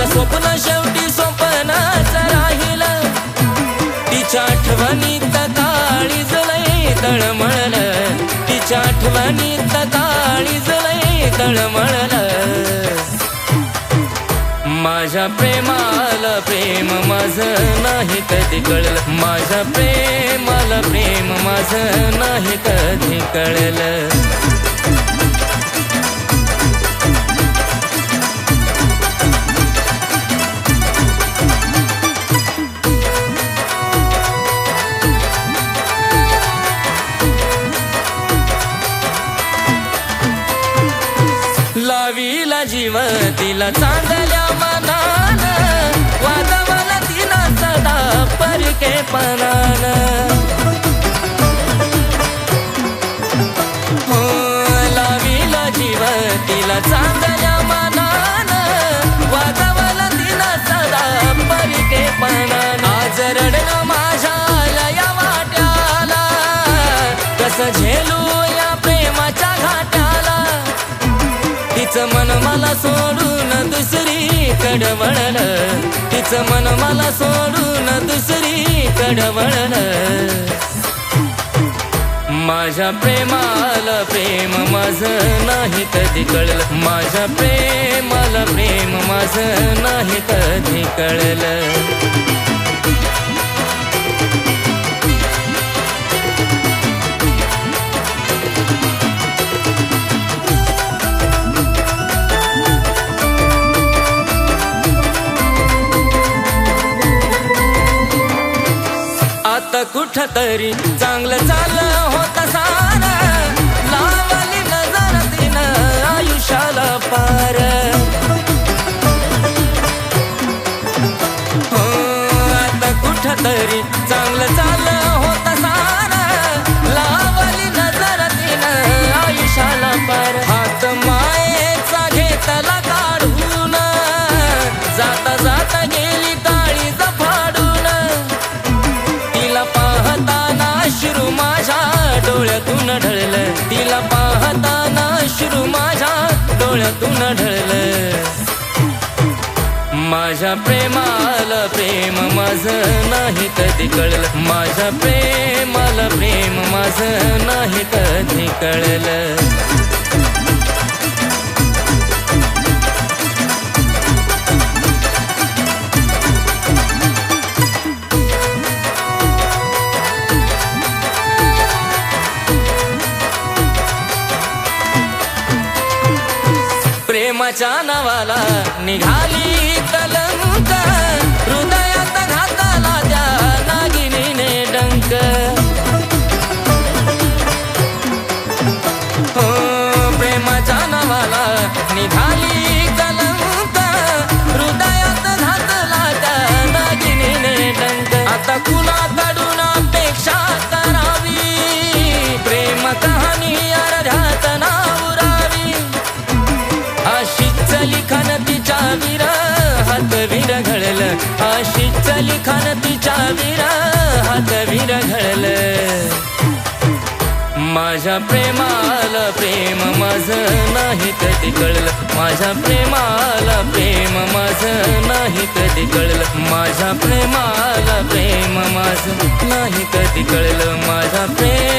माझं स्वप्न शेवटी स्वप्नच राहिलं, तिच्या आठवणीत काळीज लय तळमळलं, तिच्या आठवणीत काळीज लय तळमळलं. माझ्या प्रेमाला प्रेम माझं नाही कधी कळलं, माझ्या प्रेमाला प्रेम माझं नाही कधी कळलं. लावीला जीव तिला चांदल्या मनानं, वाजवला तिला सदा परकेपणानं. हो लावीला जीव तिला चांदल्या मनानं, वाजवला तिला सदा परकेपणानं. आज रडणं माझ्या लया वाट्याला, कसं झेलू या प्रेमाच्या घाट्याला. तिचं मन मला सोडून दुसरीकडं वळलं, तिचं मन मला सोडून दुसरीकडं वळलं. माझ्या प्रेमाला प्रेम माझं नाही कधी कळलं, माझ्या प्रेमाला प्रेम माझं नाही कधी कळलं. आता कुठं तरी चांगलं चाललं होतं सारं, लावली नजर तिनं आयुष्याला पार. हो आता कुठं तरी चांगलं चाललं होतं सारं, लावली नजर तिनं आयुष्याला पार. हात मायेचा घेतला काढून, जाता जाता गेली काळीज फाडून. तिला पाहताना अश्रू माझ्या डोळ्यातून ढळलं, तिला पाहताना अश्रू माझ्या डोळ्यातून ढळलं. माझ्या प्रेमाला प्रेम माझं नाही कधी कळलं, माझ्या प्रेमाला प्रेम माझं नाही कधी कळलं. प्रेमाच्या नावाला निघाली कलंक, हृदयात घातला त्या नागिनीने डंक. हो प्रेमाच्या नावाला निघाली कलंक, हृदयात घातला त्या नागिनीने डंक. आता कुणाकडून अपेक्षा करावी, प्रेम कहाणी अर्ध्यात ना उरावी. आशीच लिखाण तिच्या विरहात विरघळलं, आशीच लिखाण तिच्या विरहात विरघळलं. माझ्या प्रेमाला प्रेम माझं नाही कधी कळलं, माझ्या प्रेमाला प्रेम माझं नाही कधी कळलं, माझ्या प्रेमाला प्रेम माझं नाही कधी कळलं, माझ्या प्रेम